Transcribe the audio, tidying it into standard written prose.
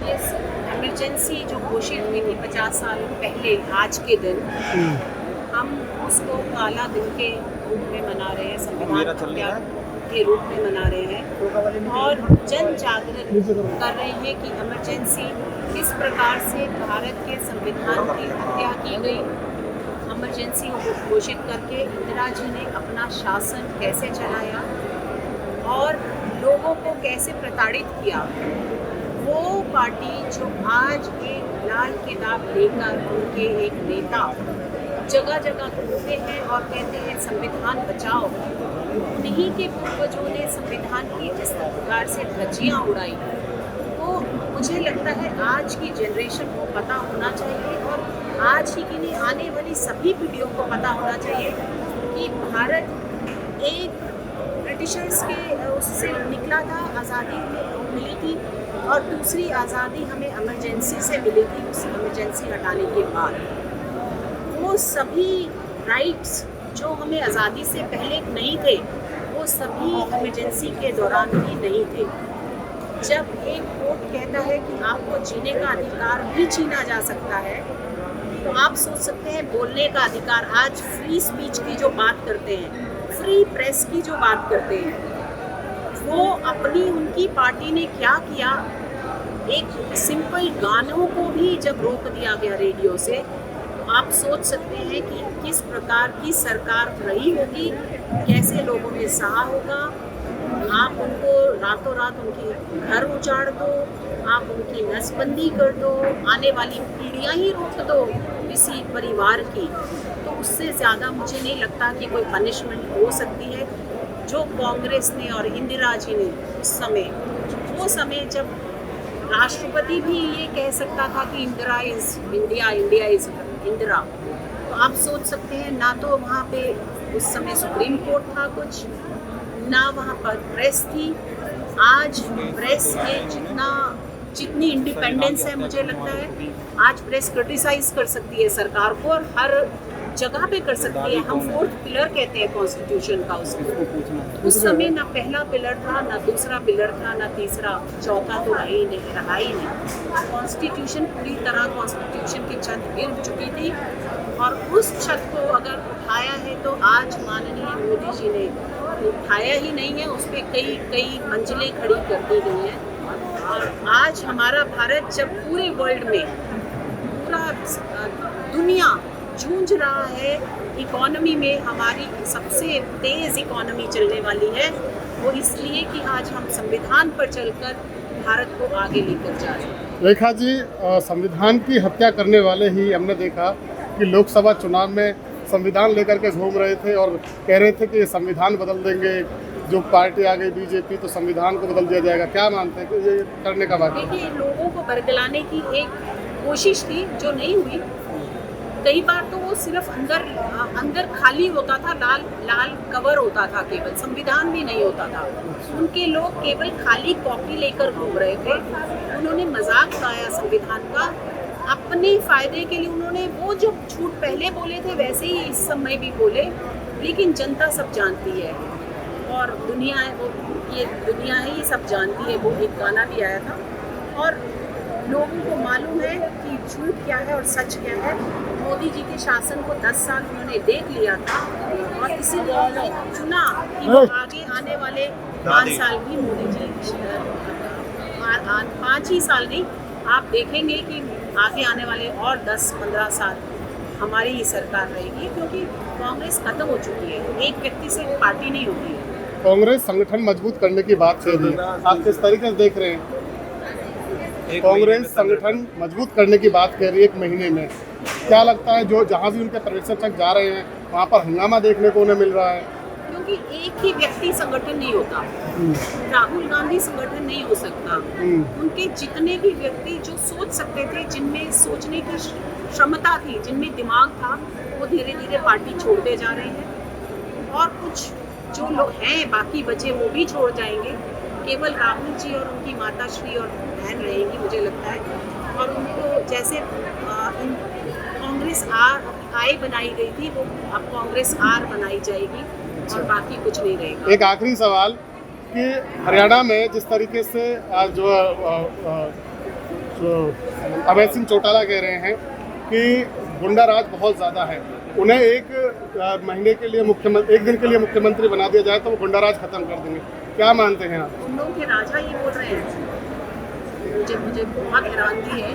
ये इमरजेंसी जो घोषित हुई थी 50 साल पहले आज के दिन, हम उसको काला दिन के रूप में मना रहे हैं, संविधान हत्या के रूप में मना रहे हैं और जन जागरण कर रहे हैं कि इमरजेंसी किस प्रकार से भारत के संविधान की हत्या की गई। इमरजेंसी को घोषित करके इंदिरा जी ने अपना शासन कैसे चलाया और लोगों को कैसे प्रताड़ित किया। वो पार्टी जो आज एक लाल किताब लेकर उनके एक नेता जगह जगह घूमते हैं और कहते हैं संविधान बचाओ, उन्हीं के पूर्वजों ने संविधान की जिस प्रकार से धज्जियाँ उड़ाई, तो मुझे लगता है आज की जनरेशन को पता होना चाहिए और आज ही की नहीं आने वाली सभी पीढ़ियों को पता होना चाहिए कि भारत एक ब्रिटिशर्स के उससे निकला था, आज़ादी मिली थी और दूसरी आज़ादी हमें इमरजेंसी से मिली थी। उस इमरजेंसी हटाने के बाद वो सभी राइट्स जो हमें आज़ादी से पहले नहीं थे, वो सभी इमरजेंसी के दौरान भी नहीं थे। जब एक कोर्ट कहता है कि आपको जीने का अधिकार भी छीना जा सकता है, तो आप सोच सकते हैं बोलने का अधिकार। आज फ्री स्पीच की जो बात करते हैं, फ्री प्रेस की जो बात करते हैं, वो अपनी उनकी पार्टी ने क्या किया। एक सिंपल गानों को भी जब रोक दिया गया रेडियो से, तो आप सोच सकते हैं कि किस प्रकार की सरकार रही होगी, कैसे लोगों ने सहा होगा। आप उनको रातों रात उनके घर उजाड़ दो, आप उनकी नसबंदी कर दो, आने वाली पीढ़ियाँ ही रोक दो किसी परिवार की, तो उससे ज़्यादा मुझे नहीं लगता कि कोई पनिशमेंट हो सकती है। जो कांग्रेस ने और इंदिरा जी ने वो समय जब राष्ट्रपति भी ये कह सकता था कि Indira is India, India is Indira, तो आप सोच सकते हैं ना तो वहाँ पे उस समय सुप्रीम कोर्ट था कुछ, ना वहाँ पर प्रेस थी। आज प्रेस में जितनी इंडिपेंडेंस है, मुझे लगता है आज प्रेस क्रिटिसाइज कर सकती है सरकार को और हर जगह पे कर सकती है। हम 4th पिलर कहते हैं कॉन्स्टिट्यूशन का उसको। उस समय ना पहला पिलर था, ना दूसरा पिलर था, ना तीसरा, चौथा तो रहा ही नहीं। कॉन्स्टिट्यूशन पूरी तरह कॉन्स्टिट्यूशन की छत गिर चुकी थी और उस छत को अगर उठाया है तो आज माननीय मोदी जी ने उठाया ही नहीं है, उस पर कई मंजिलें खड़ी कर दी गई हैं। और आज हमारा भारत जब पूरे वर्ल्ड में, पूरा दुनिया जूझ रहा है, इकोनॉमी में हमारी सबसे तेज़ इकोनॉमी चलने वाली है, वो इसलिए कि आज हम संविधान पर चलकर भारत को आगे लेकर जा रहे हैं। रेखा जी, संविधान की हत्या करने वाले ही हमने देखा कि लोकसभा चुनाव में संविधान लेकर के घूम रहे थे और कह रहे थे कि संविधान बदल देंगे, जो पार्टी आ गई बीजेपी तो संविधान को बदल दिया जाएगा। क्या मानते हैं कि ये करने का बात? देखिए, लोगों को बरगलाने की एक कोशिश थी जो नहीं हुई। कई बार तो वो सिर्फ अंदर खाली होता था, लाल कवर होता था, केवल संविधान भी नहीं होता था। उनके लोग केवल खाली कॉपी लेकर घूम रहे थे। उन्होंने मजाक उड़ाया संविधान का अपने फायदे के लिए। उन्होंने वो जो झूठ पहले बोले थे वैसे ही इस समय भी बोले, लेकिन जनता सब जानती है और ये दुनिया ही सब जानती है। वो एक गाना भी आया था और लोगों को मालूम है कि झूठ क्या है और सच क्या है। मोदी जी के शासन को 10 साल उन्होंने देख लिया था और इसीलिए उन्होंने चुना कि वो आगे आने वाले 5 साल भी मोदी जी 5 ही साल नहीं, आप देखेंगे कि आगे आने वाले और 10-15 साल हमारी ही सरकार रहेगी, क्योंकि कांग्रेस खत्म हो चुकी है। एक व्यक्ति से पार्टी नहीं होती है। कांग्रेस संगठन मजबूत करने की बात कर रही है, आप किस तरीके से देख रहे हैं? कांग्रेस संगठन मजबूत करने की बात कर रही है 1 महीने में, क्या लगता है जो जहाँ भी उनके पर्यवेक्षक जा रहे हैं वहाँ पर हंगामा देखने को उन्हें मिल रहा है? क्योंकि एक ही व्यक्ति संगठन नहीं होता। राहुल गांधी संगठन नहीं हो सकता। उनके जितने भी व्यक्ति जो सोच सकते थे, जिनमें सोचने की क्षमता थी, जिनमें दिमाग था, वो धीरे धीरे पार्टी छोड़ते जा रहे हैं और कुछ जो लोग हैं बाकी बचे वो भी छोड़ जाएंगे। केवल राहुल जी और उनकी माताश्री और बहन रहेंगी, मुझे लगता है। और उनको जैसे कांग्रेस आई बनाई गई थी, वो अब कांग्रेस आर बनाई जाएगी और बाकी कुछ नहीं रहेगा। एक आखिरी सवाल कि हरियाणा में जिस तरीके से जो तो अभय सिंह चौटाला कह रहे हैं कि गुंडा राज बहुत ज़्यादा है, उन्हें एक महीने के लिए मुख्यमंत्री, एक दिन के लिए मुख्यमंत्री बना दिया जाए तो वो गुंडा राज खत्म कर देंगे। क्या मानते हैं आप? गुंडों के राजा ये बोल रहे हैं, मुझे बहुत हैरानगी है